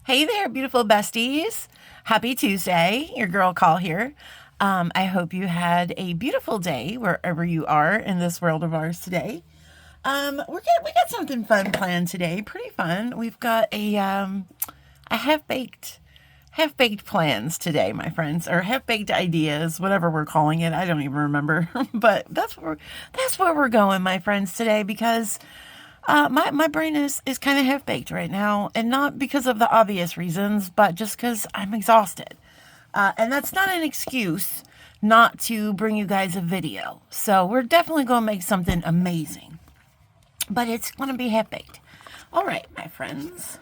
Hey there, beautiful besties. Happy Tuesday. Your girl Call here. I hope you had a beautiful day wherever you are in this world of ours today. We got something fun planned today. Pretty fun. We've got a half baked plans today, my friends, or half baked ideas, whatever we're calling it. I don't even remember, but that's where we're going, my friends, today because my brain is kind of half baked right now, and not because of the obvious reasons, but just because I'm exhausted. And that's not an excuse not to bring you guys a video. So we're definitely going to make something amazing, but it's going to be half baked. All right, my friends.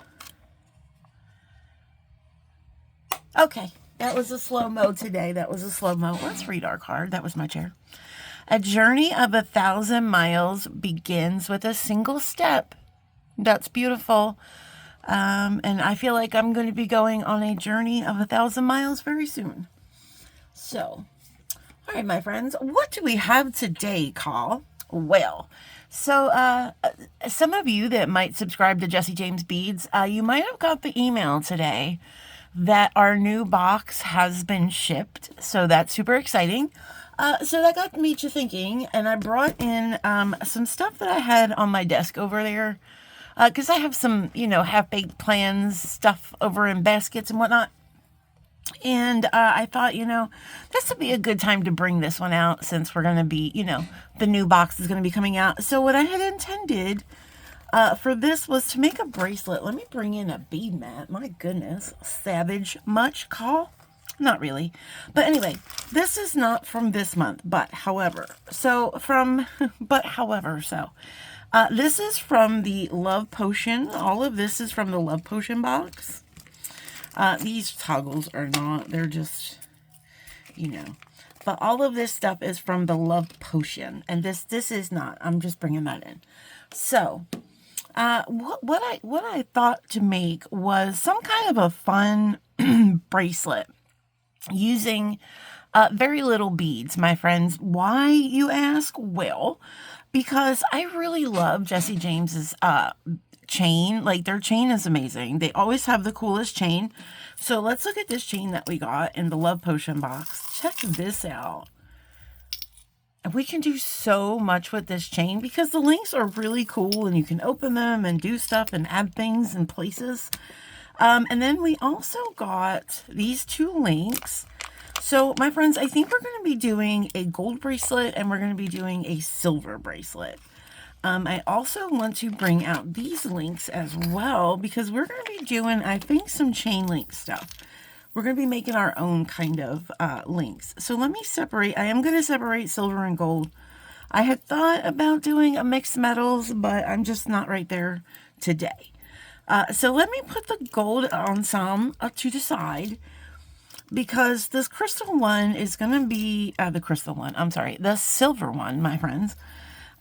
Okay, that was a slow-mo today. That was a slow-mo. Let's read our card. That was my chair. A journey of 1,000 miles begins with a single step. That's beautiful. And I feel like I'm going to be going on a journey of 1,000 miles very soon. So, all right, my friends, what do we have today, Call? Well, so some of you that might subscribe to Jesse James Beads, you might have got the email today that our new box has been shipped. So that's super exciting. So that got me to thinking, and I brought in some stuff that I had on my desk over there, because I have some, half-baked plans, stuff over in baskets and whatnot. And I thought, this would be a good time to bring this one out since we're going to be, the new box is going to be coming out. So what I had intended for this was to make a bracelet. Let me bring in a bead mat. My goodness. Savage much, Call? Not really. But anyway, this is not from this month, but however. This is from the Love Potion. All of this is from the Love Potion box. These toggles are not, they're just, But all of this stuff is from the Love Potion. And this is not. I'm just bringing that in. So, what I thought to make was some kind of a fun bracelet using very little beads, my friends. Why, you ask? Well, because I really love Jesse James's chain. Like, their chain is amazing. They always have the coolest chain. So let's look at this chain that we got in the Love Potion box. Check this out. And we can do so much with this chain because the links are really cool and you can open them and do stuff and add things in places. And then we also got these two links. So, my friends, I think we're going to be doing a gold bracelet and we're going to be doing a silver bracelet. I also want to bring out these links as well because we're going to be doing, I think, some chain link stuff. We're going to be making our own kind of links. So, let me separate. I am going to separate silver and gold. I had thought about doing a mixed metals, but I'm just not right there today. So let me put the gold on some to the side because this crystal one is going to be, the silver one, my friends.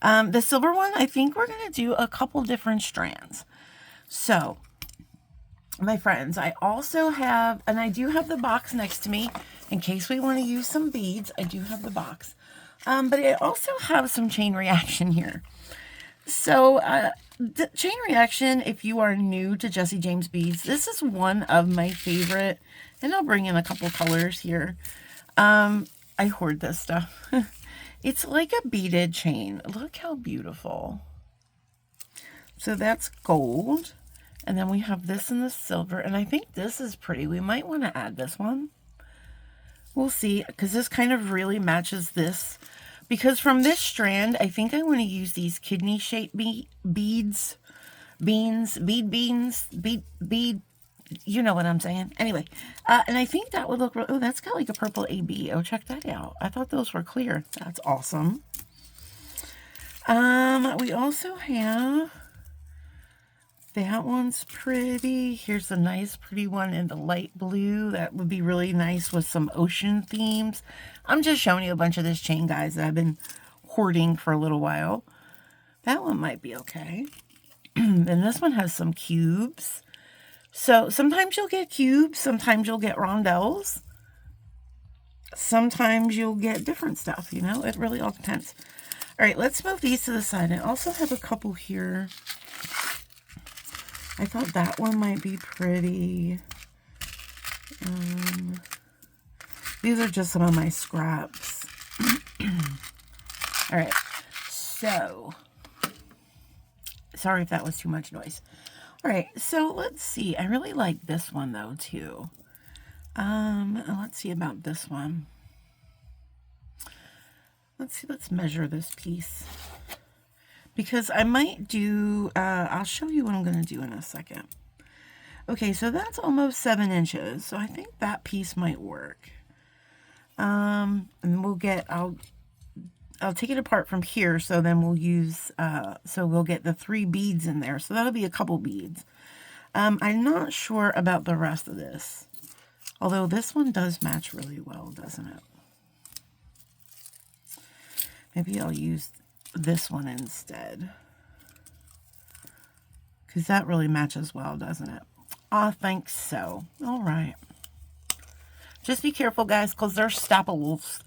The silver one, I think we're going to do a couple different strands. So, my friends, I also have, and I do have the box next to me in case we want to use some beads. I do have the box. But I also have some chain reaction here. So, the chain reaction, if you are new to Jesse James Beads, this is one of my favorite, and I'll bring in a couple colors here. I hoard this stuff. It's like a beaded chain. Look how beautiful. So that's gold, and then we have this in the silver, and I think this is pretty. We might want to add this one. We'll see, because this kind of really matches this. Because from this strand, I think I want to use these kidney-shaped beads, you know what I'm saying. Anyway, and I think that would look, oh, that's got like a purple AB. Oh, check that out. I thought those were clear. That's awesome. We also have, that one's pretty. Here's a nice pretty one in the light blue. That would be really nice with some ocean themes. I'm just showing you a bunch of this chain, guys, that I've been hoarding for a little while. That one might be okay. And this one has some cubes. So sometimes you'll get cubes, sometimes you'll get rondelles. Sometimes you'll get different stuff, it really all depends. All right, let's move these to the side. I also have a couple here I thought that one might be pretty. These are just some of my scraps. All right, so sorry if that was too much noise. All right, so let's see. I really like this one though too. Let's see about this one. Let's see. Let's measure this piece because I might do. I'll show you what I'm going to do in a second. Okay, so that's almost 7 inches. So I think that piece might work. And we'll get. I'll take it apart from here. So then we'll use. So we'll get the 3 beads in there. So that'll be a couple beads. I'm not sure about the rest of this. Although this one does match really well, doesn't it? Maybe I'll use this one instead. Because that really matches well, doesn't it? I think so. All right. Just be careful, guys, because there's staples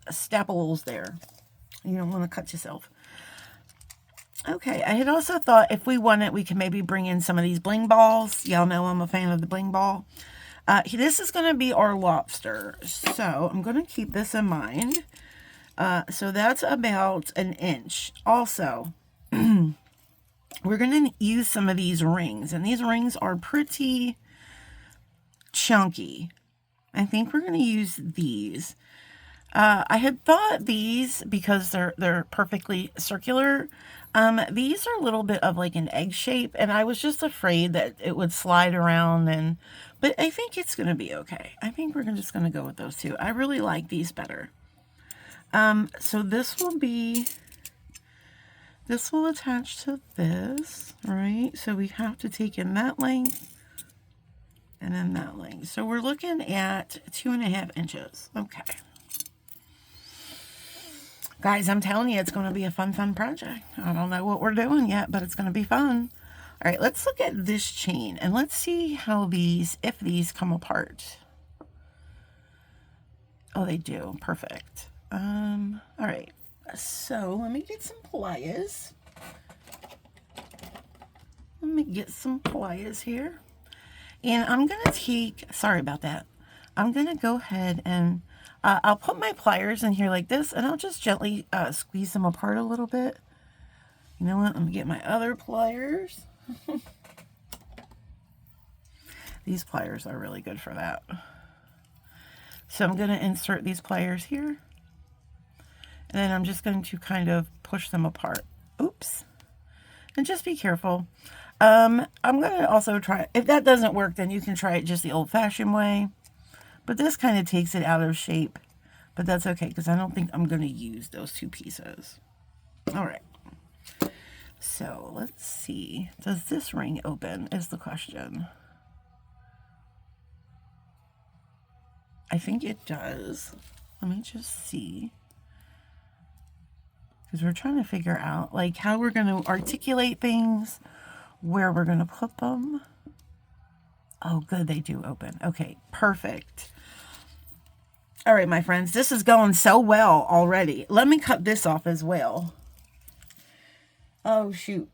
there. You don't want to cut yourself. Okay, I had also thought if we wanted, we could maybe bring in some of these bling balls. Y'all know I'm a fan of the bling ball. This is going to be our lobster, so I'm going to keep this in mind. So that's about 1 inch. Also, we're going to use some of these rings, and these rings are pretty chunky. I think we're going to use these. I had thought these, because they're perfectly circular, these are a little bit of like an egg shape, and I was just afraid that it would slide around, but I think it's going to be okay. I think we're just going to go with those two. I really like these better. So this will attach to this, right? So we have to take in that length and then that length. So we're looking at 2.5 inches. Okay. Guys, I'm telling you, it's going to be a fun project. I don't know what we're doing yet, but it's going to be fun. All right, let's look at this chain and let's see how if these come apart. Oh, they do. Perfect. All right. So let me get some pliers. Let me get some pliers here. And I'm going to take, sorry about that. I'm going to go ahead and I'll put my pliers in here like this, and I'll just gently squeeze them apart a little bit. You know what? Let me get my other pliers. These pliers are really good for that. So I'm going to insert these pliers here. And then I'm just going to kind of push them apart. Oops. And just be careful. I'm going to also try, if that doesn't work, then you can try it just the old-fashioned way. But this kind of takes it out of shape. But that's okay, because I don't think I'm going to use those 2 pieces. All right. So let's see. Does this ring open is the question. I think it does. Let me just see. Because we're trying to figure out like how we're going to articulate things, where we're going to put them. Oh, good. They do open. Okay, perfect. All right, my friends, this is going so well already. Let me cut this off as well. Oh, shoot.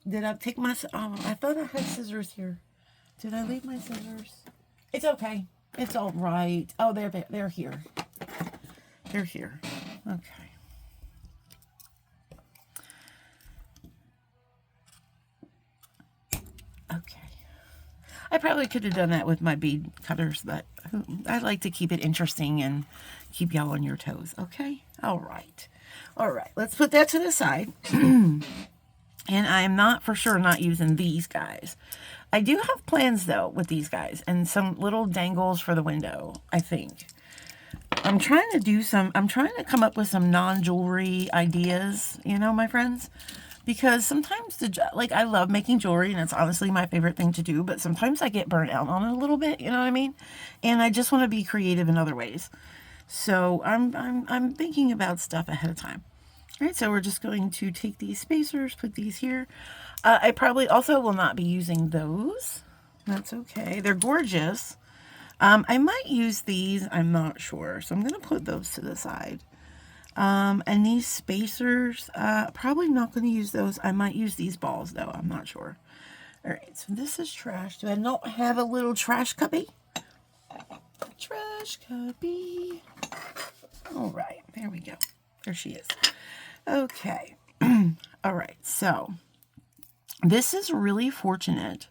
Did I take my... Oh, I thought I had scissors here. Did I leave my scissors? It's okay. It's all right. Oh, they're here. They're here. Okay. Okay. I probably could have done that with my bead cutters, but I like to keep it interesting and keep y'all on your toes. Okay? All right. All right. Let's put that to the side. And I am not for sure not using these guys. I do have plans, though, with these guys. And some little dangles for the window, I think. I'm trying to come up with some non-jewelry ideas, you know, my friends. Because sometimes, I love making jewelry, and it's honestly my favorite thing to do. But sometimes I get burnt out on it a little bit, you know what I mean? And I just want to be creative in other ways. So I'm thinking about stuff ahead of time. All right, so we're just going to take these spacers, put these here. I probably also will not be using those. That's okay. They're gorgeous. I might use these. I'm not sure. So I'm going to put those to the side. And these spacers, probably not going to use those. I might use these balls, though. I'm not sure. All right, so this is trash. Do I not have a little trash cubby? Trash cubby. All right, there we go. There she is. Okay. All right, so this is really fortunate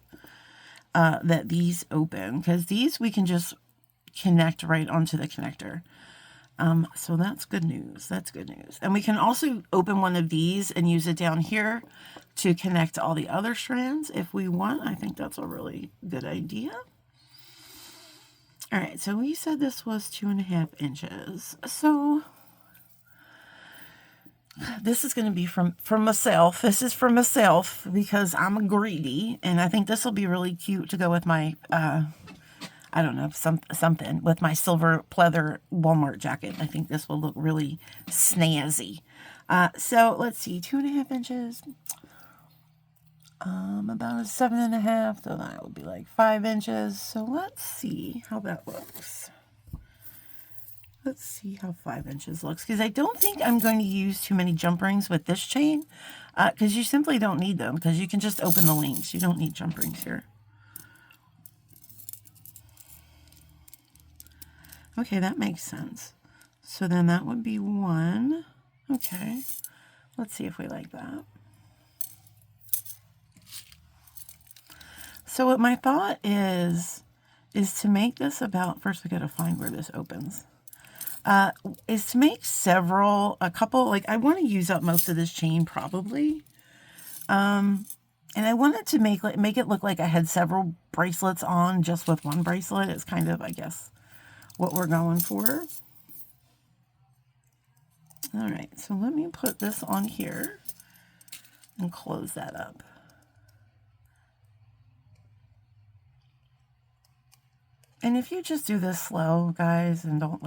that these open, because these we can just connect right onto the connector. So that's good news. That's good news. And we can also open one of these and use it down here to connect all the other strands if we want. I think that's a really good idea. All right, so we said this was 2.5 inches. So this is going to be from myself. This is for myself because I'm greedy, and I think this will be really cute to go with my, I don't know, something with my silver pleather Walmart jacket. I think this will look really snazzy. So let's see, 2.5 inches. About a 7.5, so that would be like 5 inches. So let's see how that looks. Let's see how 5 inches looks, because I don't think I'm going to use too many jump rings with this chain, because you simply don't need them, because you can just open the links. You don't need jump rings here. Okay, that makes sense. So then that would be 1. Okay, let's see if we like that. So what my thought is to make this about, first we got to find where this opens, is to make a couple, like I want to use up most of this chain probably. And I wanted to make it look like I had several bracelets on just with one bracelet. It's kind of, I guess, what we're going for. All right, so let me put this on here and close that up. And if you just do this slow, guys, and don't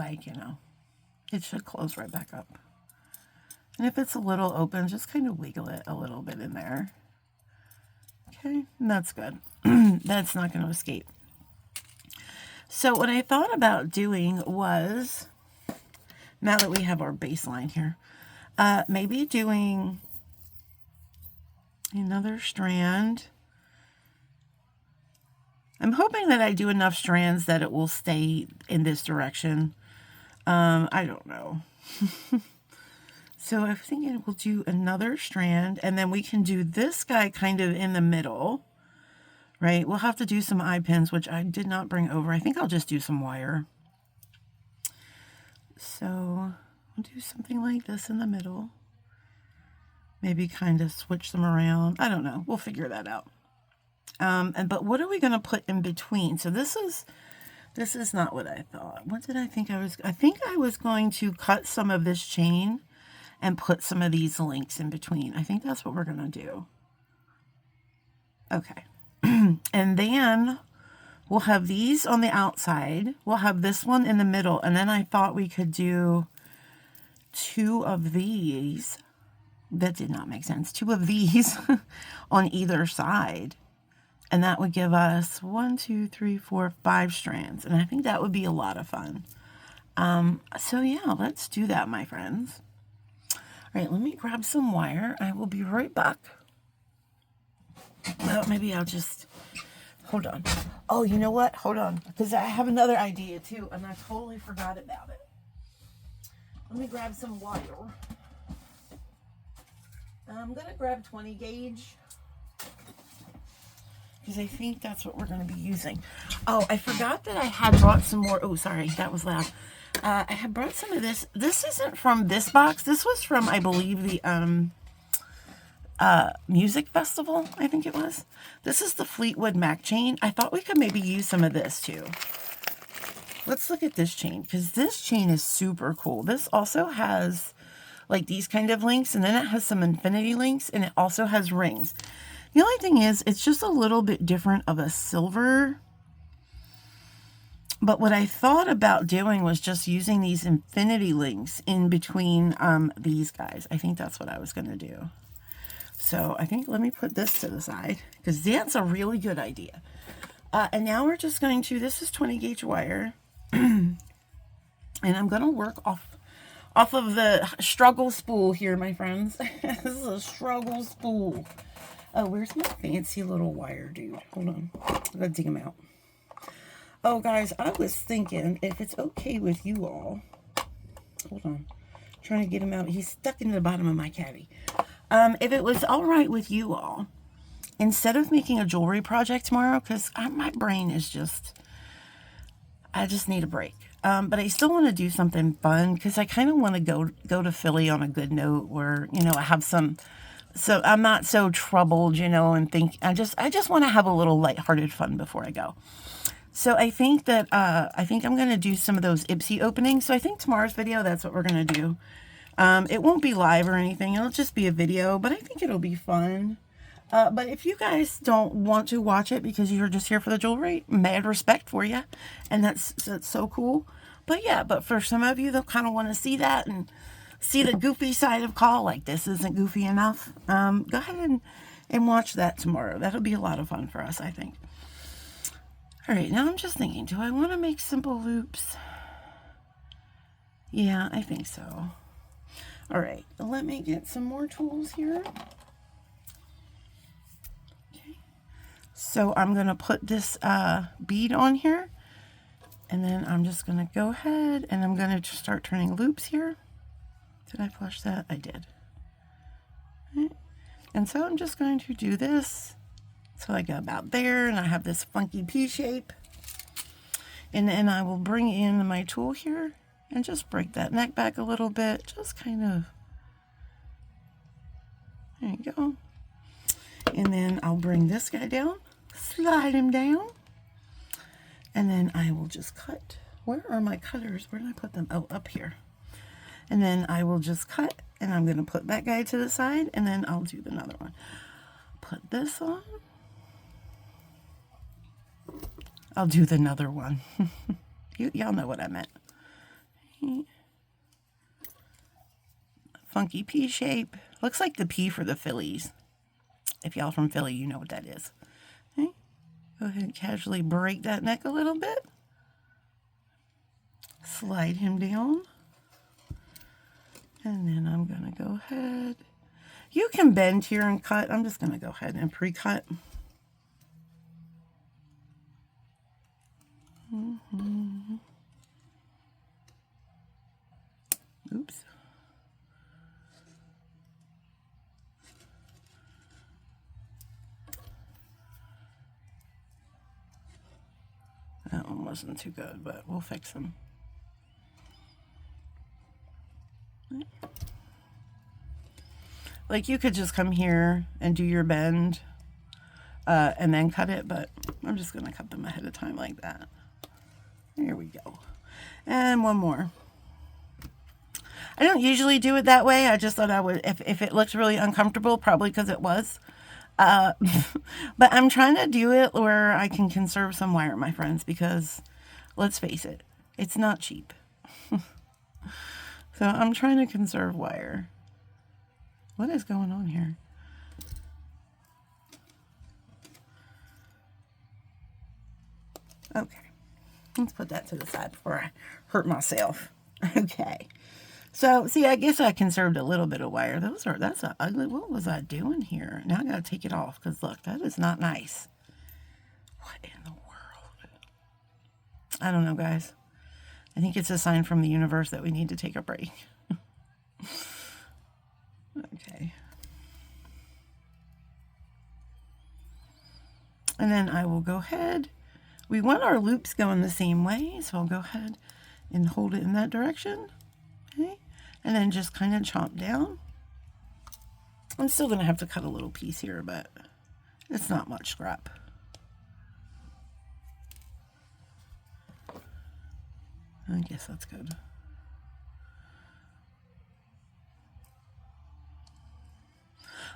it should close right back up. And if it's a little open, just kind of wiggle it a little bit in there. Okay, and that's good. That's not going to escape. So what I thought about doing was, now that we have our baseline here, maybe doing another strand. I'm hoping that I do enough strands that it will stay in this direction. I don't know. So I'm thinking we'll do another strand, and then we can do this guy kind of in the middle, right? We'll have to do some eye pins, which I did not bring over. I think I'll just do some wire. So I'll do something like this in the middle. Maybe kind of switch them around. I don't know. We'll figure that out. But what are we going to put in between? So this is not what I thought. What did I think I was? I think I was going to cut some of this chain and put some of these links in between. I think that's what we're going to do. Okay. And then we'll have these on the outside. We'll have this one in the middle. And then I thought we could do 2 of these. That did not make sense. 2 of these on either side. And that would give us 1, 2, 3, 4, 5 strands. And I think that would be a lot of fun. So yeah, let's do that, my friends. All right, let me grab some wire. I will be right back. Well, maybe I'll just, hold on. Oh, you know what? Hold on, because I have another idea too, and I totally forgot about it. Let me grab some wire. I'm going to grab 20 gauge. Because I think that's what we're going to be using. Oh, I forgot that I had brought some more. Oh, sorry, that was loud. I had brought some of this. This isn't from this box. This was from, I believe, the music festival, I think it was. This is the Fleetwood Mac chain. I thought we could maybe use some of this too. Let's look at this chain, because this chain is super cool. This also has like these kind of links, and then it has some infinity links, and it also has rings. The only thing is, it's just a little bit different of a silver. But what I thought about doing was just using these infinity links in between these guys. I think that's what I was going to do. So I think, let me put this to the side, because that's a really good idea. And now we're just going to, this is 20 gauge wire. And I'm going to work off of the struggle spool here, my friends. This is a struggle spool. Oh, where's my fancy little wire, dude? Hold on. I gotta dig him out. Oh, guys, I was thinking if it's okay with you all. Hold on. Trying to get him out. He's stuck in the bottom of my caddy. If it was all right with you all, instead of making a jewelry project tomorrow, because my brain is just, I just need a break. But I still want to do something fun because I kind of want to go to Philly on a good note where, you know, I have some, so I'm not so troubled, you know, and I just want to have a little lighthearted fun before I go. So I think that, I'm going to do some of those Ipsy openings. So I think tomorrow's video, that's what we're going to do. It won't be live or anything. It'll just be a video, but I think it'll be fun. But if you guys don't want to watch it because you're just here for the jewelry, mad respect for you. And that's so cool. But yeah, but for some of you, they'll kind of want to see that and see the goofy side of Call, like this isn't goofy enough. Go ahead and watch that tomorrow. That'll be a lot of fun for us, I think. All right, now I'm just thinking, do I want to make simple loops? Yeah, I think so. All right, let me get some more tools here. Okay, so I'm going to put this bead on here, and then I'm just going to go ahead and I'm going to just start turning loops here. Did I flush that? I did. Okay. And so I'm just going to do this. So I go about there, and I have this funky P shape. And then I will bring in my tool here and just break that neck back a little bit. Just kind of, there you go. And then I'll bring this guy down, slide him down. And then I will just cut. Where are my cutters? Where did I put them? Oh, up here. And then I will just cut, and I'm going to put that guy to the side, and then I'll do another one. Put this on. I'll do the another one. Y'all know what I meant. Funky P shape. Looks like the P for the Phillies. If y'all from Philly, you know what that is. Okay. Go ahead and casually break that neck a little bit. Slide him down. And then I'm going to go ahead. You can bend here and cut. I'm just going to go ahead and pre-cut. Oops. That one wasn't too good, but we'll fix them. Like you could just come here and do your bend and then cut it, but I'm just going to cut them ahead of time like that. There we go. And one more. I don't usually do it that way. I just thought I would, if it looks really uncomfortable, probably because it was. But I'm trying to do it where I can conserve some wire, my friends, because let's face it, it's not cheap. So I'm trying to conserve wire. What is going on here? Okay. Let's put that to the side before I hurt myself. Okay. So, see, I guess I conserved a little bit of wire. That's a ugly, what was I doing here? Now I got to take it off because, look, that is not nice. What in the world? I don't know, guys. I think it's a sign from the universe that we need to take a break. Okay. And then I will go ahead. We want our loops going the same way, so I'll go ahead and hold it in that direction. Okay. And then just kind of chomp down. I'm still going to have to cut a little piece here, but it's not much scrap. I guess that's good.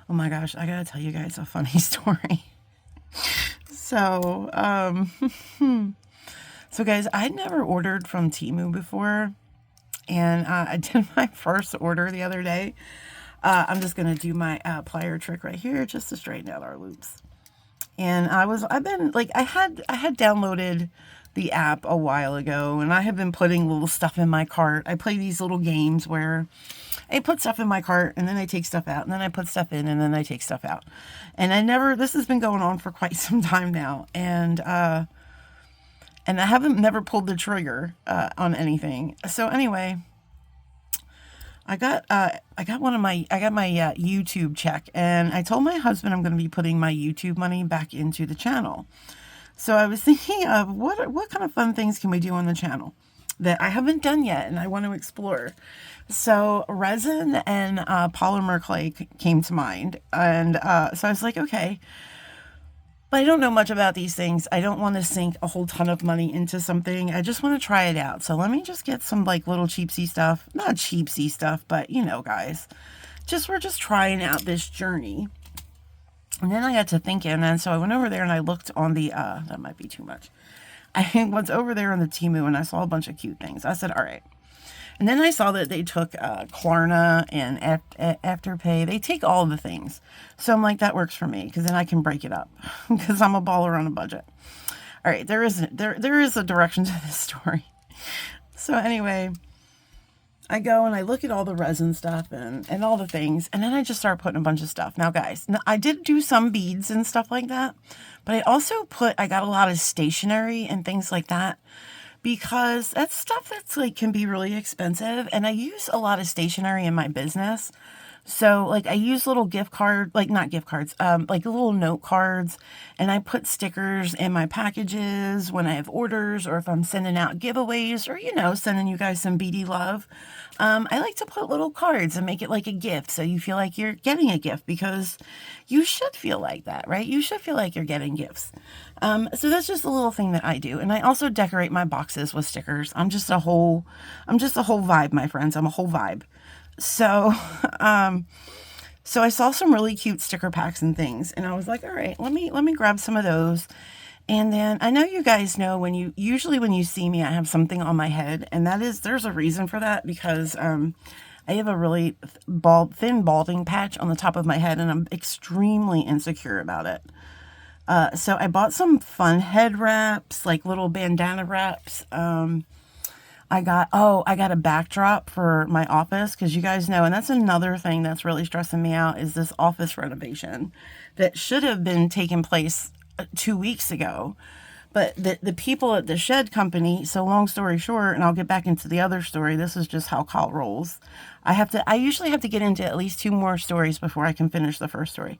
Oh my gosh, I gotta tell you guys a funny story. So, so guys, I'd never ordered from Temu before, and I did my first order the other day. I'm just gonna do my plier trick right here just to straighten out our loops. And I had downloaded the app a while ago, and I have been putting little stuff in my cart. I play these little games where I put stuff in my cart and then I take stuff out, and then I put stuff in and then I take stuff out. And this has been going on for quite some time now. And I haven't never pulled the trigger on anything. So anyway, I got my YouTube check, and I told my husband I'm going to be putting my YouTube money back into the channel. So I was thinking of what kind of fun things can we do on the channel that I haven't done yet and I want to explore. So resin and polymer clay came to mind, and so I was like, okay, but I don't know much about these things. I don't want to sink a whole ton of money into something. I just want to try it out. So let me just get some like little cheapsy stuff. Not cheapsy stuff, but you know, guys. We're just trying out this journey. And then I got to thinking, and so I went over there and I looked on the, that might be too much. I was over there on the Temu and I saw a bunch of cute things. I said, all right. And then I saw that they took Klarna and Afterpay. They take all the things. So I'm like, that works for me, because then I can break it up, because I'm a baller on a budget. All right, there is a direction to this story. So anyway, I go and I look at all the resin stuff and all the things, and then I just start putting a bunch of stuff. Now, guys, I did do some beads and stuff like that, but I got a lot of stationery and things like that, because that's stuff that's like can be really expensive, and I use a lot of stationery in my business. So like I use little gift card, like not gift cards, like little note cards, and I put stickers in my packages when I have orders, or if I'm sending out giveaways, or, you know, sending you guys some beady love. I like to put little cards and make it like a gift, so you feel like you're getting a gift, because you should feel like that, right? You should feel like you're getting gifts. So that's just a little thing that I do. And I also decorate my boxes with stickers. I'm just a whole vibe, my friends. I'm a whole vibe. So, so I saw some really cute sticker packs and things, and I was like, all right, let me grab some of those. And then I know you guys know usually when you see me, I have something on my head, and there's a reason for that, because, I have a really thin balding patch on the top of my head, and I'm extremely insecure about it. So I bought some fun head wraps, like little bandana wraps. I got a backdrop for my office, because you guys know, and that's another thing that's really stressing me out, is this office renovation that should have been taking place 2 weeks ago. But the people at the shed company, so long story short, and I'll get back into the other story, this is just how Kyle rolls. I usually have to get into at least 2 more stories before I can finish the first story.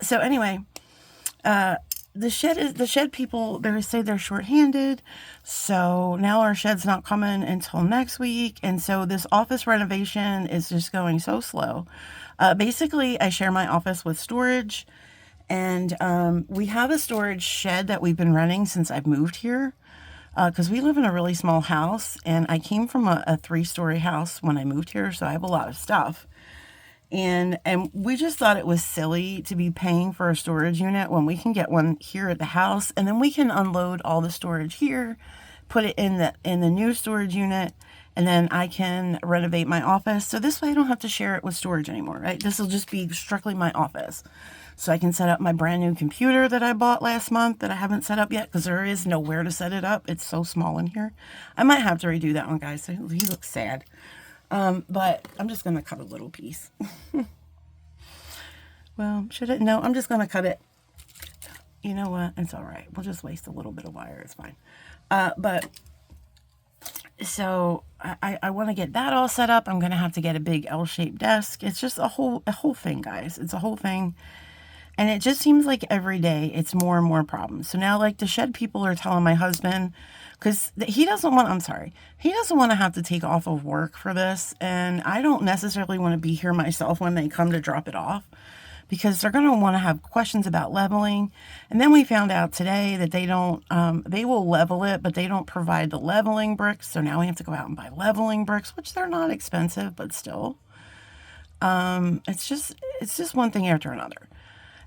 So anyway, the shed people, they say they're short-handed, so now our shed's not coming until next week, and so this office renovation is just going so slow. Basically, I share my office with storage, and we have a storage shed that we've been renting since I've moved here, because we live in a really small house, and I came from a 3-story house when I moved here, so I have a lot of stuff. And we just thought it was silly to be paying for a storage unit when we can get one here at the house, and then we can unload all the storage here, put it in the new storage unit, and then I can renovate my office. So this way I don't have to share it with storage anymore, right? This will just be strictly my office. So I can set up my brand new computer that I bought last month that I haven't set up yet, because there is nowhere to set it up. It's so small in here. I might have to redo that one, guys. He looks sad. But I'm just going to cut a little piece. Well, no, I'm just going to cut it. You know what? It's all right. We'll just waste a little bit of wire. It's fine. But so I want to get that all set up. I'm going to have to get a big L-shaped desk. It's just a whole thing, guys. It's a whole thing. And it just seems like every day it's more and more problems. So now, like, the shed people are telling my husband, because he doesn't want to have to take off of work for this. And I don't necessarily want to be here myself when they come to drop it off, because they're going to want to have questions about leveling. And then we found out today that they will level it, but they don't provide the leveling bricks. So now we have to go out and buy leveling bricks, which they're not expensive, but still. It's just one thing after another.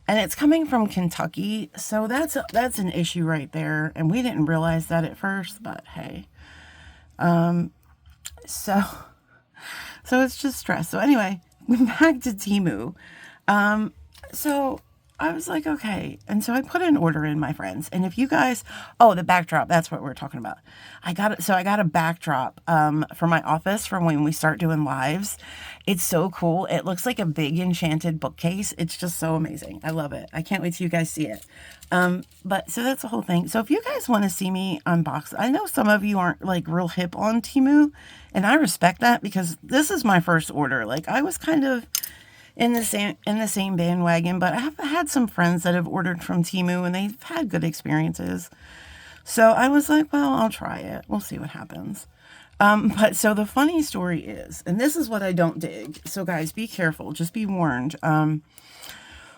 And it's coming from Kentucky, so that's an issue right there. And we didn't realize that at first, but hey. So it's just stress. So anyway, back to Temu. So I was like, okay. And so I put an order in, my friends. And if you guys, oh, the backdrop, that's what we're talking about. I got it. So I got a backdrop for my office for when we start doing lives. It's so cool. It looks like a big enchanted bookcase. It's just so amazing. I love it. I can't wait till you guys see it. But so that's the whole thing. So if you guys want to see me unbox, I know some of you aren't like real hip on Temu, and I respect that because this is my first order. Like I was kind of in the same bandwagon, but I have had some friends that have ordered from Temu and they've had good experiences. So I was like, well, I'll try it. We'll see what happens. But so the funny story is, and this is what I don't dig. So guys, be careful. Just be warned.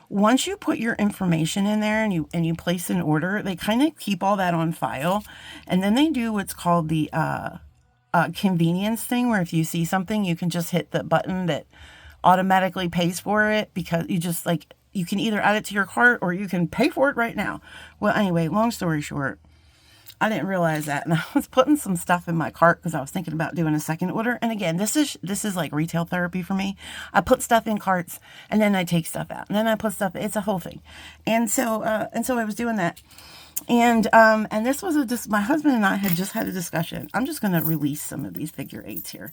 Once you put your information in there and you place an order, they kind of keep all that on file, and then they do what's called the convenience thing, where if you see something, you can just hit the button that automatically pays for it, because you just like, you can either add it to your cart or you can pay for it right now. Well, anyway, long story short, I didn't realize that, and I was putting some stuff in my cart because I was thinking about doing a second order. And again, this is like retail therapy for me. I put stuff in carts and then I take stuff out, and then I put stuff. It's a whole thing. And so I was doing that, and this was just my husband and I had just had a discussion. I'm just going to release some of these figure eights here.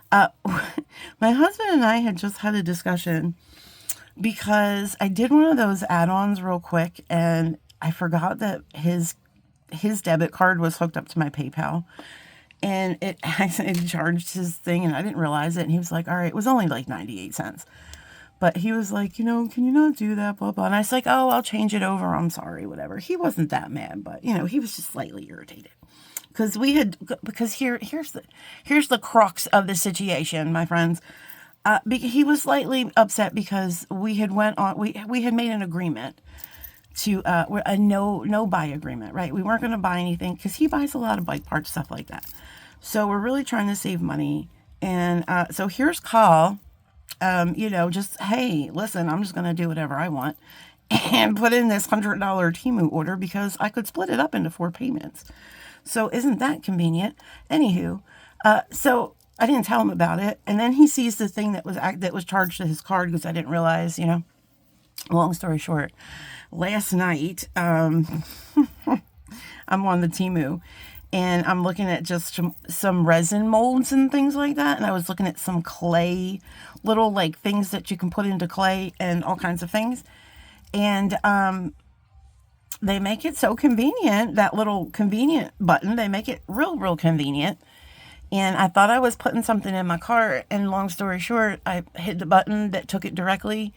My husband and I had just had a discussion because I did one of those add-ons real quick, and I forgot that his debit card was hooked up to my PayPal, and it accidentally charged his thing, and I didn't realize it. And he was like, all right, it was only like 98 cents. But he was like, can you not do that, blah, blah. And I was like, oh, I'll change it over. I'm sorry, whatever. He wasn't that mad, but, he was just slightly irritated. Because here's the crux of the situation, my friends. He was slightly upset because we had made an agreement to a no buy agreement, right? We weren't going to buy anything because he buys a lot of bike parts, stuff like that. So we're really trying to save money, and so here's call. Just, hey, listen, I'm just going to do whatever I want and put in this $100 Temu order because I could split it up into 4 payments. So isn't that convenient? Anywho, so I didn't tell him about it. And then he sees the thing that was charged to his card because I didn't realize, long story short, last night, I'm on the Temu and I'm looking at just some resin molds and things like that. And I was looking at some clay, little like things that you can put into clay and all kinds of things. And, they make it so convenient, that little convenient button, they make it real convenient. And I thought I was putting something in my cart, and long story short, I hit the button that took it directly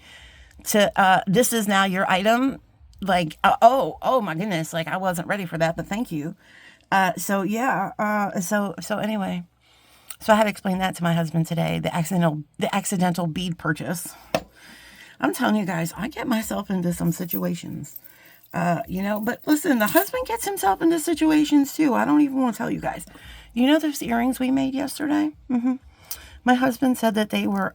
to, this is now your item. Like, oh my goodness, like I wasn't ready for that, but thank you. So anyway, so I had to explain that to my husband today, the accidental bead purchase. I'm telling you guys, I get myself into some situations. But listen, the husband gets himself into situations too. I don't even want to tell you guys. Those earrings we made yesterday? My husband said that they were,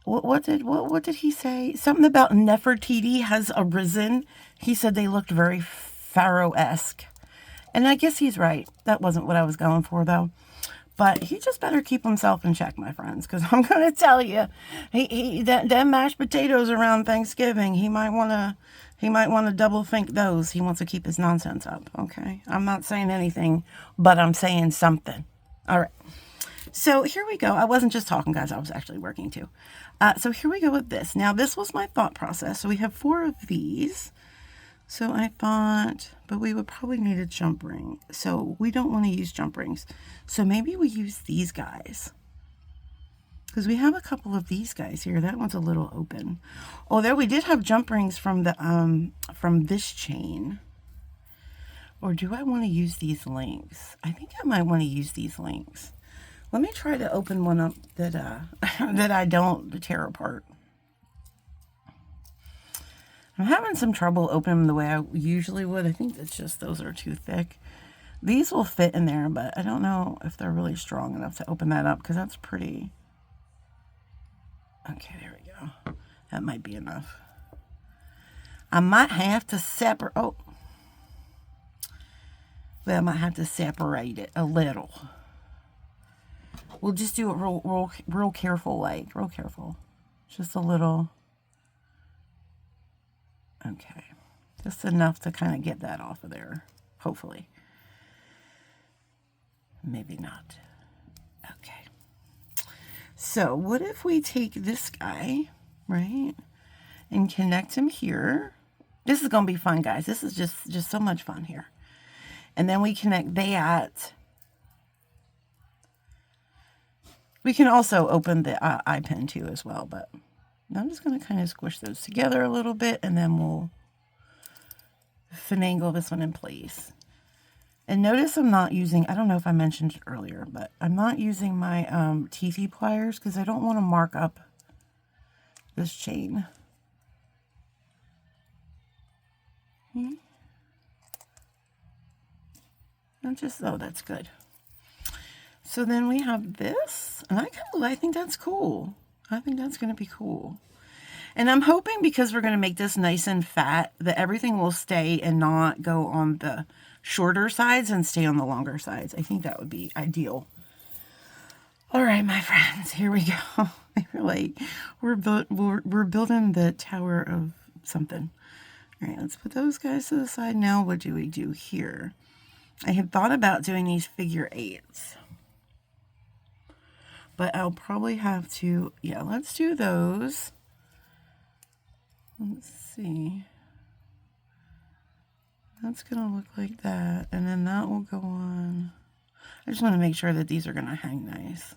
what did he say? Something about Nefertiti has arisen. He said they looked very Pharaoh-esque. And I guess he's right. That wasn't what I was going for though. But he just better keep himself in check, my friends, because I'm going to tell you, that mashed potatoes around Thanksgiving, he might want to double think those. He wants to keep his nonsense up, okay? I'm not saying anything, but I'm saying something. All right. So here we go. I wasn't just talking, guys. I was actually working too. So here we go with this. Now, this was my thought process. So we have 4 of these. So I thought, but we would probably need a jump ring. So we don't want to use jump rings. So maybe we use these guys. Because we have a couple of these guys here. That one's a little open. Although we did have jump rings from the from this chain. Or do I want to use these links? I think I might want to use these links. Let me try to open one up that that I don't tear apart. I'm having some trouble opening them the way I usually would. I think it's just those are too thick. These will fit in there, but I don't know if they're really strong enough to open that up because that's pretty. Okay, there we go. That might be enough. I might have to separate. Oh, well, I might have to separate it a little. We'll just do it real careful, like real careful. Just a little. Okay. Just enough to kind of get that off of there, hopefully. Maybe not. Okay. So what if we take this guy, right, and connect him here? This is going to be fun, guys. This is just so much fun here. And then we connect that. We can also open the eye pin too as well, but I'm just going to kind of squish those together a little bit, and then we'll finagle this one in place. And notice I'm not using, I don't know if I mentioned it earlier, but I'm not using my teethy pliers because I don't want to mark up this chain. I'm just, oh, that's good. So then we have this, and I think that's cool. I think that's going to be cool. And I'm hoping, because we're going to make this nice and fat, that everything will stay and not go on the shorter sides and stay on the longer sides. I think that would be ideal. All right, my friends, here we go. I feel like we're building the tower of something. All right, let's put those guys to the side. Now what do we do here? I had thought about doing these figure eights, but I'll probably have to, yeah, let's do those. Let's see. That's going to look like that, and then that will go on. I just want to make sure that these are going to hang nice.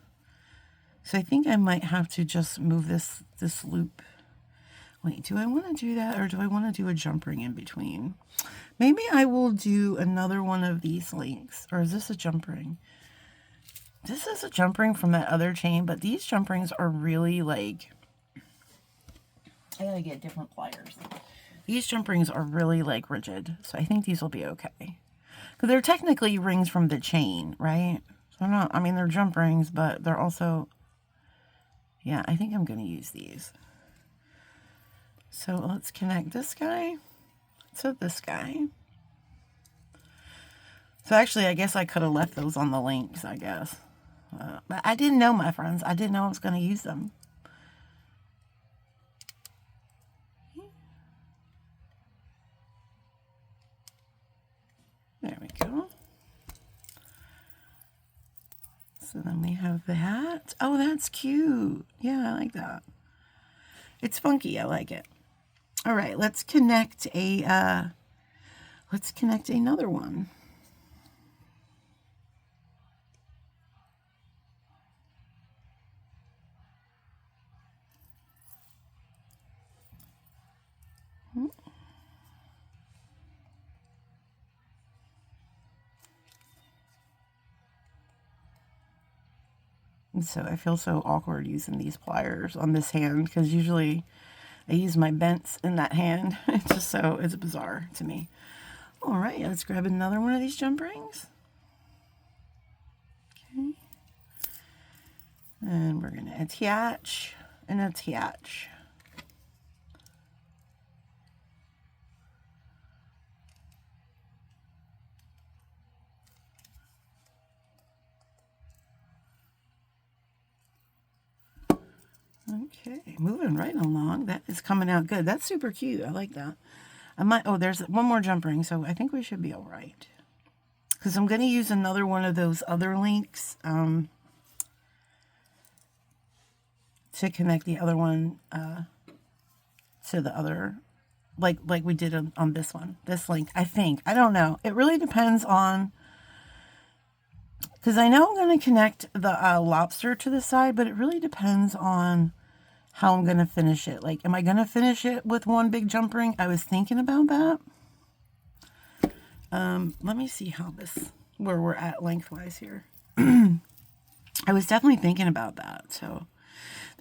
So I think I might have to just move this loop. Wait, do I want to do that, or do I want to do a jump ring in between? Maybe I will do another one of these links. Or is this a jump ring? This is a jump ring from that other chain, but these jump rings are really like, I gotta get different pliers. These jump rings are really like rigid, so I think these will be okay. Because they're technically rings from the chain, right? So they're not, I mean, they're jump rings, but they're also, yeah, I think I'm gonna use these. So let's connect this guy to this guy. So actually, I guess I could have left those on the links, I guess. But I didn't know, my friends. I didn't know I was going to use them. There we go. So then we have that. Oh, that's cute. Yeah, I like that. It's funky. I like it. All right, let's connect another one. And so I feel so awkward using these pliers on this hand, because usually I use my bents in that hand. It's just so, it's bizarre to me. All right, let's grab another one of these jump rings. Okay. And we're going to attach and attach. Okay, moving right along. That is coming out good. That's super cute. I like that. I might, oh, there's one more jump ring, so I think we should be all right. Because I'm going to use another one of those other links to connect the other one to the other, like we did on this one. This link, I think. I don't know. It really depends on, because I know I'm going to connect the lobster to the side, but it really depends on how I'm going to finish it. Like, am I going to finish it with one big jump ring? I was thinking about that. Let me see where we're at lengthwise here. I was definitely thinking about that. So,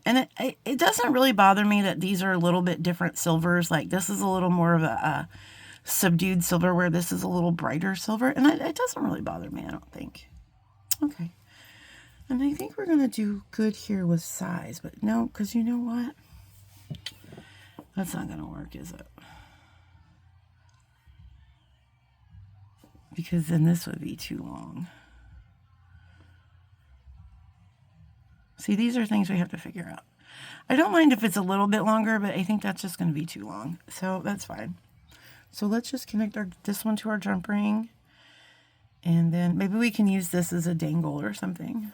and it doesn't really bother me that these are a little bit different silvers. Like, this is a little more of a subdued silver, where this is a little brighter silver. And it doesn't really bother me, I don't think. Okay. And I think we're going to do good here with size. But no, because you know what? That's not going to work, is it? Because then this would be too long. See, these are things we have to figure out. I don't mind if it's a little bit longer, but I think that's just going to be too long. So that's fine. So let's just connect this one to our jump ring. And then maybe we can use this as a dangle or something.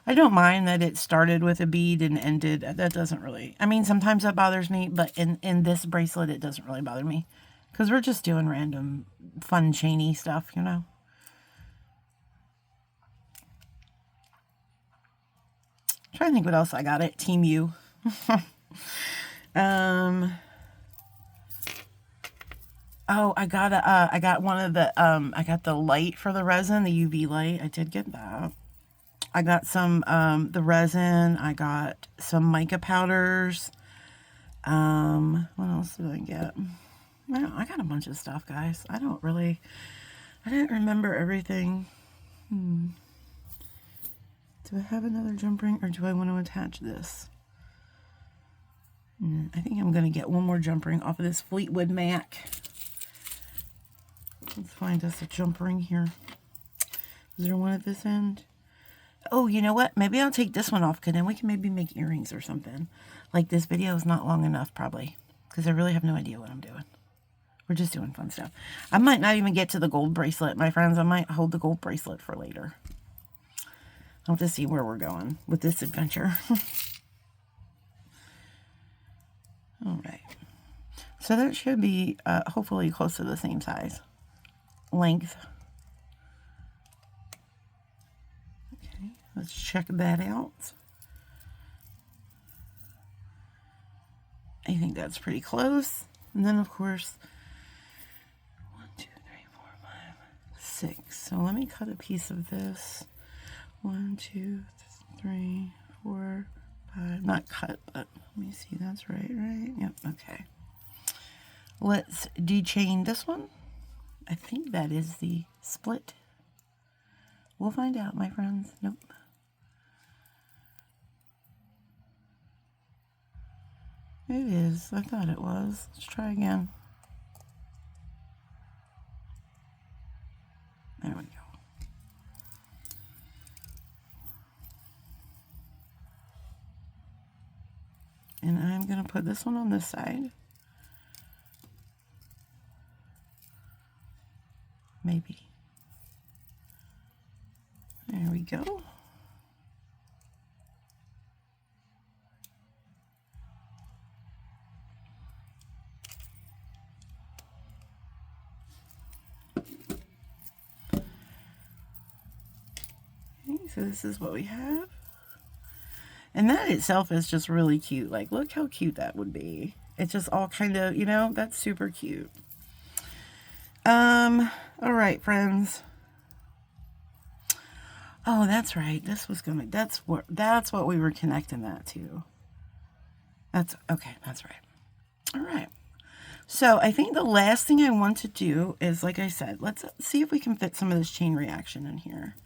I don't mind that it started with a bead and ended. That doesn't really, I mean, sometimes that bothers me, but in this bracelet, it doesn't really bother me. Because we're just doing random fun chainy stuff, you know. I'm trying to think what else I got at Team U. Oh, I got one of the, I got the light for the resin, the UV light. I did get that. I got some, the resin. I got some mica powders. What else did I get? Well, I got a bunch of stuff, guys. I didn't remember everything. Do I have another jump ring, or do I want to attach this? I think I'm going to get one more jump ring off of this Fleetwood Mac. Let's find us a jump ring here. Is there one at this end? Oh, you know what? Maybe I'll take this one off, because then we can maybe make earrings or something. Like, this video is not long enough, probably, because I really have no idea what I'm doing. We're just doing fun stuff. I might not even get to the gold bracelet, my friends. I might hold the gold bracelet for later. I'll have to see where we're going with this adventure. All right. So that should be hopefully close to the same size. Length. Okay, let's check that out. I think that's pretty close. And then, of course, 1, 2, 3, 4, 5, 6. So let me cut a piece of this. 1, 2, 3, 4, 5. Not cut, but let me see. That's right? Yep, okay. Let's dechain this one. I think that is the split. We'll find out, my friends. Nope. It is. I thought it was. Let's try again. There we go. And I'm going to put this one on this side. Maybe. There we go. Okay, so this is what we have. And that itself is just really cute. Like, look how cute that would be. It's just all kind of, you know, that's super cute. All right, friends. Oh, that's right. This was gonna, that's what we were connecting that to. That's, okay, that's right. All right. So I think the last thing I want to do is, like I said, let's see if we can fit some of this chain reaction in here.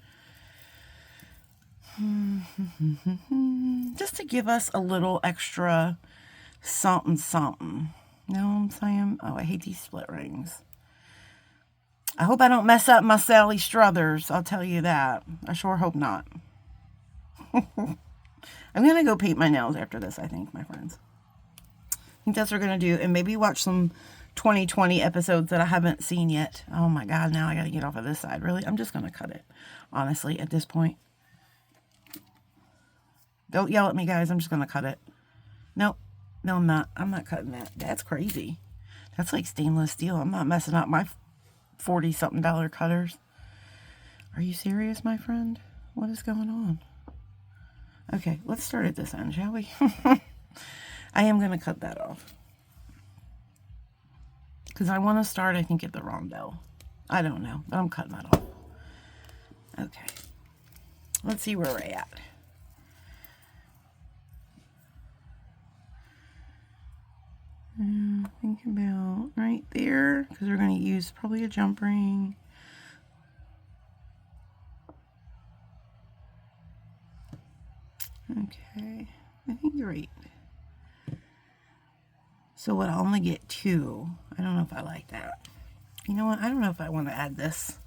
Just to give us a little extra something, something. You know what I'm saying? Oh, I hate these split rings. I hope I don't mess up my Sally Struthers. I'll tell you that. I sure hope not. I'm going to go paint my nails after this, I think, my friends. I think that's what we're going to do. And maybe watch some 2020 episodes that I haven't seen yet. Oh my God, now I got to get off of this side. Really? I'm just going to cut it, honestly, at this point. Don't yell at me, guys. I'm just going to cut it. Nope. No, I'm not. I'm not cutting that. That's crazy. That's like stainless steel. I'm not messing up my $40-something cutters. Are you serious, my friend? What is going on? Okay, let's start at this end, shall we? I am going to cut that off. Because I want to start, I think, at the rondelle. I don't know, but I'm cutting that off. Okay. Let's see where we're at. Think about right there, because we're going to use probably a jump ring. Okay, I think you're right. So what, I'll only get 2. I don't know if I like that. You know what, I don't know if I want to add this.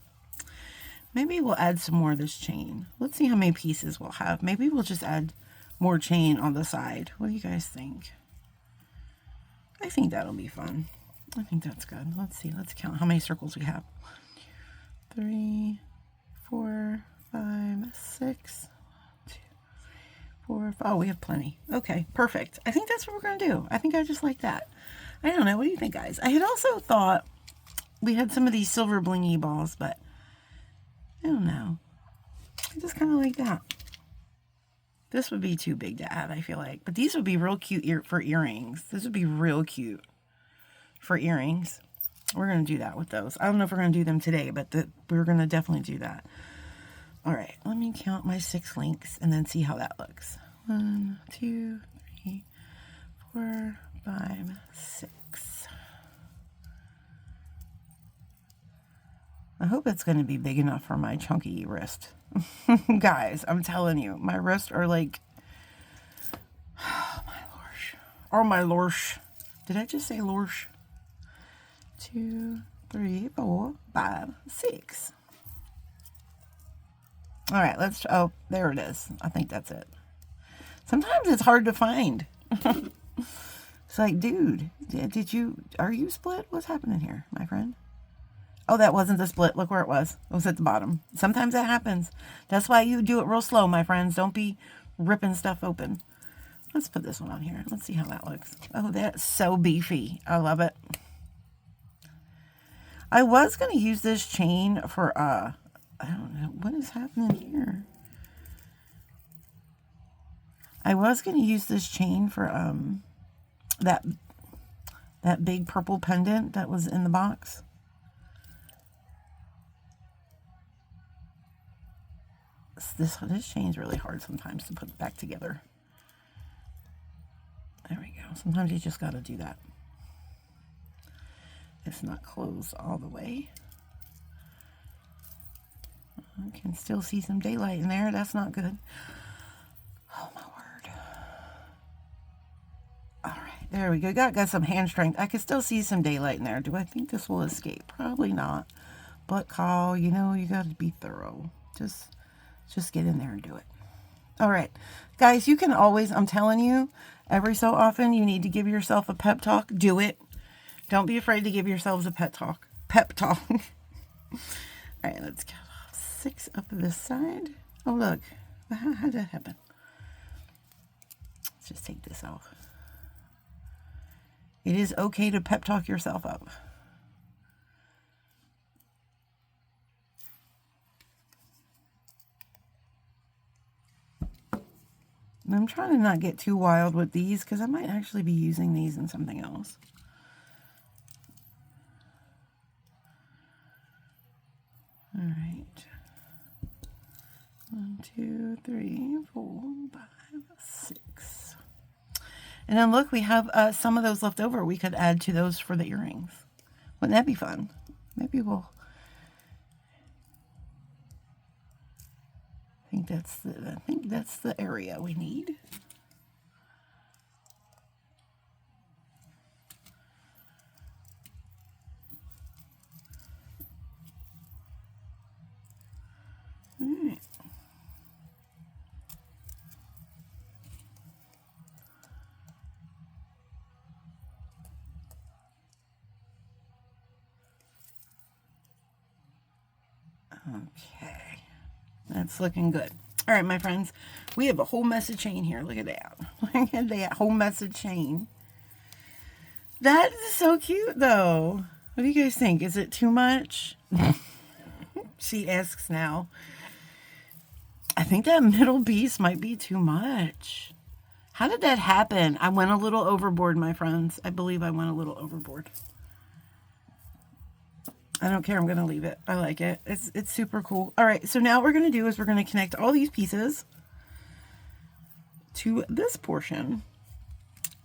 Maybe we'll add some more of this chain. Let's see how many pieces we'll have. Maybe we'll just add more chain on the side. What do you guys think? I think that'll be fun. I think that's good. Let's see. Let's count how many circles we have. 3, 4, 5, 6, 2, 4, 5. Oh, we have plenty. Okay, perfect. I think that's what we're going to do. I think I just like that. I don't know. What do you think, guys? I had also thought we had some of these silver blingy balls, but I don't know. I just kind of like that. This would be too big to add, I feel like. But these would be real cute for earrings. This would be real cute for earrings. We're going to do that with those. I don't know if we're going to do them today, but we're going to definitely do that. All right, let me count my 6 links and then see how that looks. 1, 2, 3, 4, 5, 6. I hope it's going to be big enough for my chunky wrist. Guys, I'm telling you, my wrists are like, oh my lorsh. Oh my lorsh. Did I just say lorsh? 2, 3, 4, 5, 6. All right, let's, oh, there it is. I think that's it. Sometimes it's hard to find. It's like, dude, are you split? What's happening here, my friend? Oh, that wasn't the split. Look where it was. It was at the bottom. Sometimes that happens. That's why you do it real slow, my friends. Don't be ripping stuff open. Let's put this one on here. Let's see how that looks. Oh, that's so beefy. I love it. I was going to use this chain for, I don't know. What is happening here? I was going to use this chain for, that big purple pendant that was in the box. This chain's really hard sometimes to put back together. There we go. Sometimes you just got to do that. It's not closed all the way. I can still see some daylight in there. That's not good. Oh my word. All right, there we go. Got some hand strength. I can still see some daylight in there. Do I think this will escape? Probably not. But Carl, you know, you got to be thorough. Just get in there and do it. All right, guys, you can always, I'm telling you, every so often you need to give yourself a pep talk. Do it. Don't be afraid to give yourselves a pep talk. All right, let's get off 6 up this side. Oh, look. How did that happen? Let's just take this off. It is okay to pep talk yourself up. And I'm trying to not get too wild with these because I might actually be using these in something else. All right. 1, 2, 3, 4, 5, 6. And then look, we have some of those left over. We could add to those for the earrings. Wouldn't that be fun? Maybe we'll. I think that's the area we need. All right. Okay, that's looking good. All right, my friends, we have a whole mess of chain here. Look at that. Look at that whole mess of chain. That is so cute, though. What do you guys think? Is it too much? She asks now. I think that middle piece might be too much. How did that happen? I went a little overboard, my friends. I believe I went a little overboard. I don't care. I'm going to leave it. I like it. It's super cool. All right. So now what we're going to do is we're going to connect all these pieces to this portion.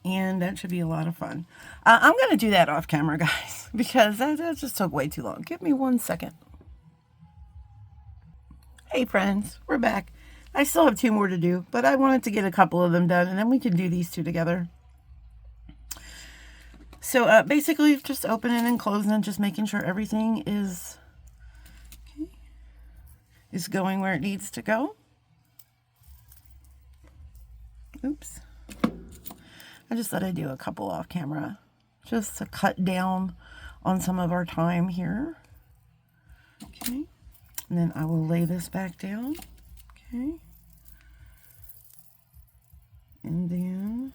And that should be a lot of fun. I'm going to do that off camera, guys, because that just took way too long. Give me 1 second. Hey, friends. We're back. I still have 2 more to do, but I wanted to get a couple of them done, and then we can do these 2 together. So basically just opening and closing and just making sure everything is going where it needs to go. Oops. I just thought I'd do a couple off camera just to cut down on some of our time here. Okay. And then I will lay this back down. Okay. And then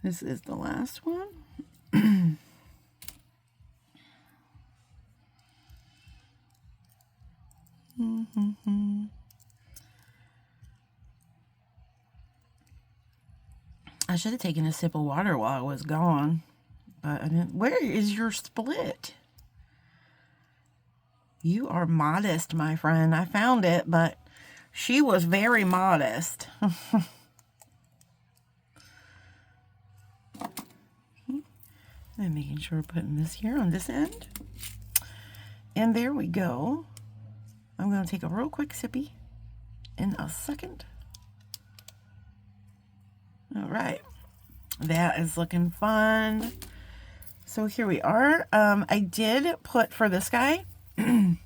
this is the last one. I should have taken a sip of water while I was gone, but I didn't. Where is your split? You are modest, my friend. I found it, but she was very modest. And making sure we're putting this here on this end. And there we go. I'm going to take a real quick sippy in a second. All right. That is looking fun. So here we are. I did put for this guy, I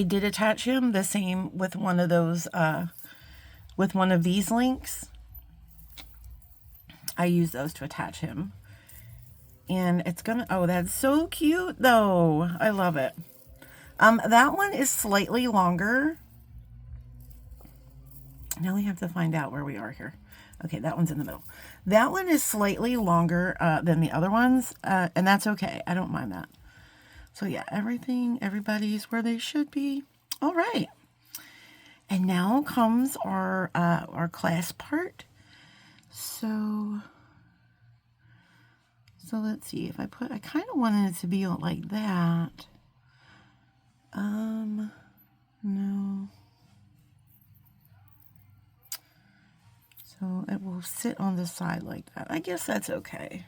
did attach him the same with one of those, with one of these links. I use those to attach him. And it's gonna, oh, that's so cute though. I love it. That one is slightly longer. Now we have to find out where we are here. Okay, that one's in the middle. That one is slightly longer than the other ones, and that's okay. I don't mind that. So yeah, everybody's where they should be. All right. And now comes our clasp part. So let's see if I kind of wanted it to be like that. No. So it will sit on the side like that. I guess that's okay.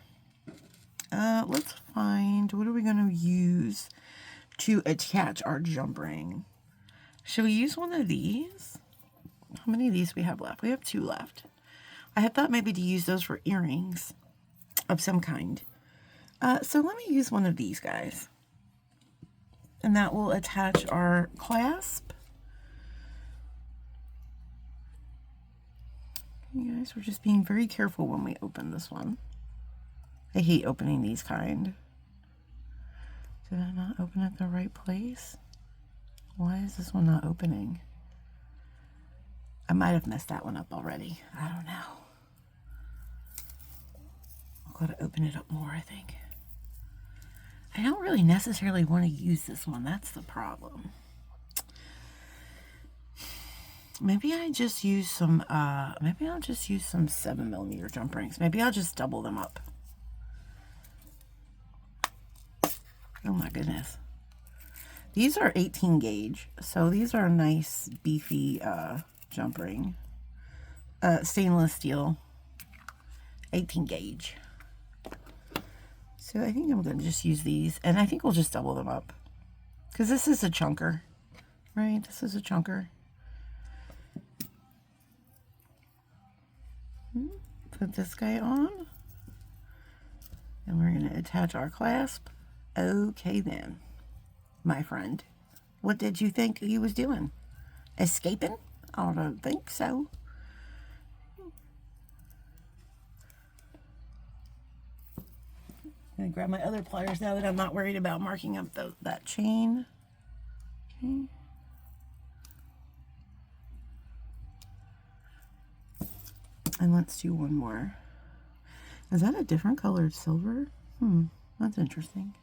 Let's find, what are we going to use to attach our jump ring? Should we use one of these? How many of these we have left? We have 2 left. I had thought maybe to use those for earrings of some kind. So let me use one of these guys. And that will attach our clasp. You guys, we're just being very careful when we open this one. I hate opening these kind. Did I not open it the right place? Why is this one not opening? I might have messed that one up already. I don't know. I've got to open it up more, I think. I don't really necessarily want to use this one. That's the problem. Maybe I just use some, maybe I'll just use some 7mm jump rings. Maybe I'll just double them up. Oh my goodness. These are 18 gauge. So these are a nice, beefy jump ring. Stainless steel. 18 gauge. So I think I'm going to just use these. And I think we'll just double them up. Because this is a chunker. Right? This is a chunker. Put this guy on. And we're going to attach our clasp. Okay then, my friend. What did you think he was doing? Escaping? I don't think so. I'm going to grab my other pliers now that I'm not worried about marking up that chain. Okay. And let's do one more. Is that a different colored silver? That's interesting.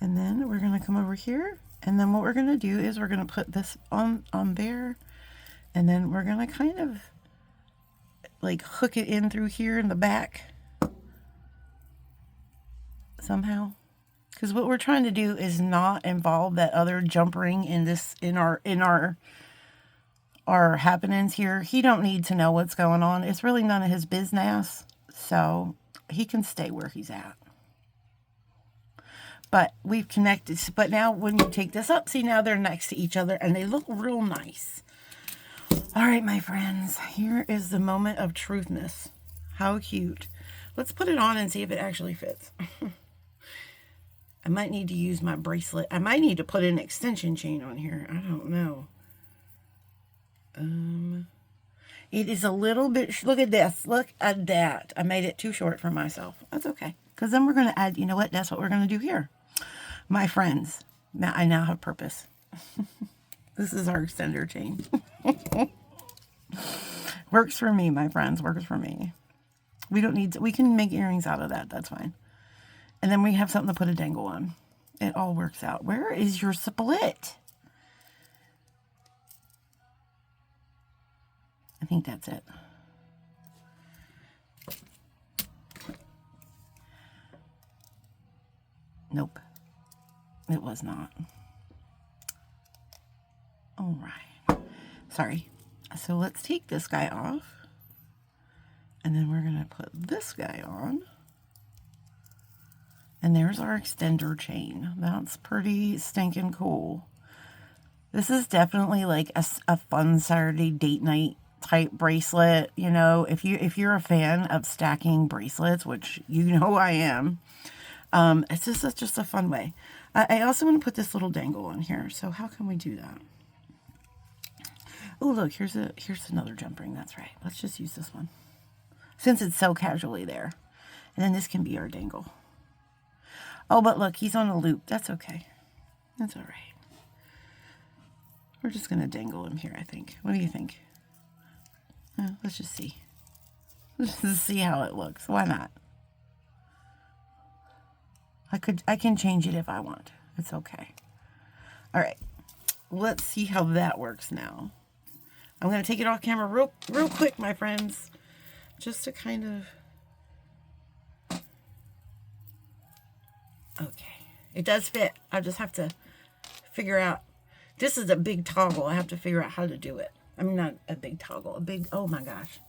And then we're going to come over here. And then what we're going to do is we're going to put this on there. And then we're going to kind of like hook it in through here in the back. Somehow. Because what we're trying to do is not involve that other jump ring in this, in our happenings here. He don't need to know what's going on. It's really none of his business. So he can stay where he's at. But we've connected. But now when you take this up, see, now they're next to each other and they look real nice. All right, my friends, here is the moment of truthness. How cute. Let's put it on and see if it actually fits. I might need to use my bracelet. I might need to put an extension chain on here. I don't know. It is a little bit, look at this. Look at that. I made it too short for myself. That's okay. Because then we're going to add, you know what? That's what we're going to do here. My friends, now I now have purpose. This is our extender chain. Works for me, my friends. Works for me. We don't need to, we can make earrings out of that. That's fine. And then we have something to put a dangle on. It all works out. Where is your split? I think that's it. Nope. It was not. All right. Sorry. So let's take this guy off. And then we're going to put this guy on. And there's our extender chain. That's pretty stinking cool. This is definitely like a fun Saturday date night type bracelet. You know, if you're a fan of stacking bracelets, which you know I am, it's just a fun way. I also want to put this little dangle on here. So how can we do that? Oh, look, here's another jump ring. That's right. Let's just use this one since it's so casually there. And then this can be our dangle. Oh, but look, he's on a loop. That's okay. That's all right. We're just going to dangle him here, I think. What do you think? Let's just see. Let's just see how it looks. Why not? I can change it if I want. It's okay. All right. Let's see how that works now. I'm going to take it off camera real quick, my friends. Just to kind of... Okay. It does fit. I just have to figure out... This is a big toggle. I have to figure out how to do it. I mean, not a big toggle. A big... Oh, my gosh.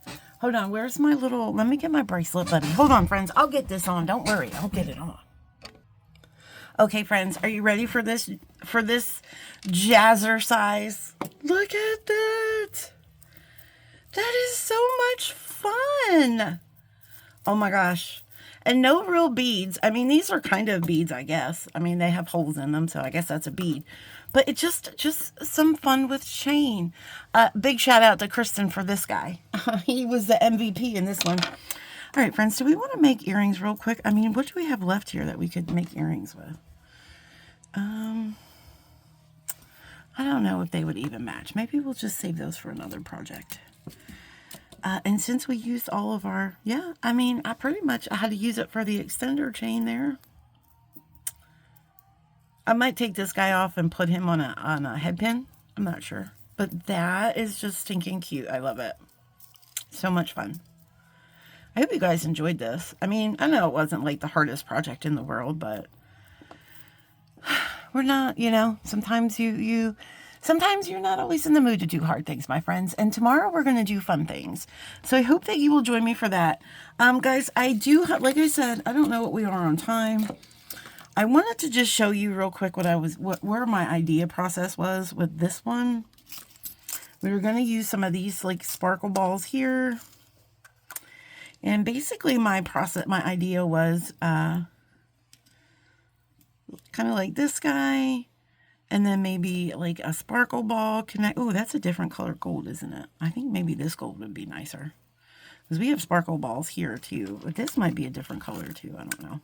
Hold on. Where's my little... Let me get my bracelet, buddy. Hold on, friends. I'll get this on. Don't worry. I'll get it on. Okay, friends. Are you ready for this jazzercise? Look at that. That is so much fun. Oh, my gosh. And no real beads. I mean, these are kind of beads, I guess. I mean, they have holes in them, so I guess that's a bead. But it's just some fun with chain. Big shout out to Kristen for this guy. He was the MVP in this one. All right, friends, do we want to make earrings real quick? I mean, what do we have left here that we could make earrings with? I don't know if they would even match. Maybe we'll just save those for another project. And since we used all of our, yeah, I mean, I pretty much had to use it for the extender chain there. I might take this guy off and put him on a head pin. I'm not sure. But that is just stinking cute. I love it. So much fun. I hope you guys enjoyed this. I mean, I know it wasn't like the hardest project in the world, but we're not, you know, sometimes sometimes you're not always in the mood to do hard things, my friends. And tomorrow we're going to do fun things. So I hope that you will join me for that. Guys, I do, like I said, I don't know what we are on time. I wanted to just show you real quick where my idea process was with this one. We were going to use some of these like sparkle balls here. And basically my idea was kind of like this guy. And then maybe like a sparkle ball connect. Oh, that's a different color gold, isn't it? I think maybe this gold would be nicer. Because we have sparkle balls here too. But this might be a different color too. I don't know.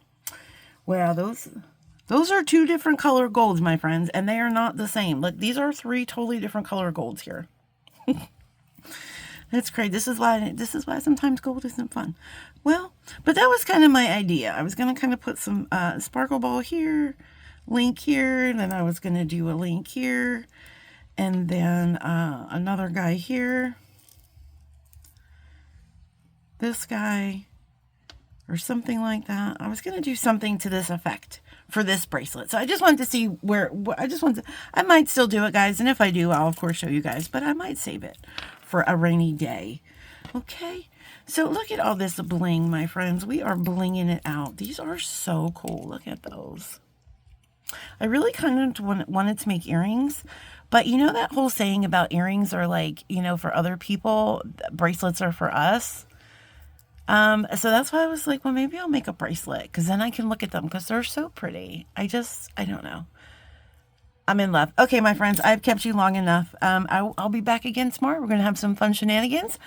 Wow, those are two different color golds, my friends. And they are not the same. Look, these are three totally different color golds here. That's crazy. This is why sometimes gold isn't fun. Well, but that was kind of my idea. I was going to kind of put some sparkle ball here, link here, and then I was going to do a link here, and then another guy here, this guy, or something like that. I was going to do something to this effect for this bracelet. So I just wanted to see I might still do it, guys. And if I do, I'll of course show you guys, but I might save it for a rainy day. Okay. So look at all this bling, my friends. We are blinging it out. These are so cool. Look at those. I really kind of wanted to make earrings, but you know that whole saying about earrings are like, you know, for other people, bracelets are for us. So that's why I was like, well, maybe I'll make a bracelet because then I can look at them because they're so pretty. I don't know. I'm in love. Okay, my friends, I've kept you long enough. I'll be back again tomorrow. We're going to have some fun shenanigans.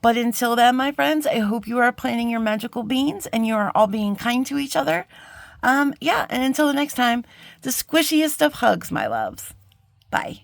But until then, my friends, I hope you are planning your magical beans and you are all being kind to each other. Yeah, and until the next time, the squishiest of hugs, my loves. Bye.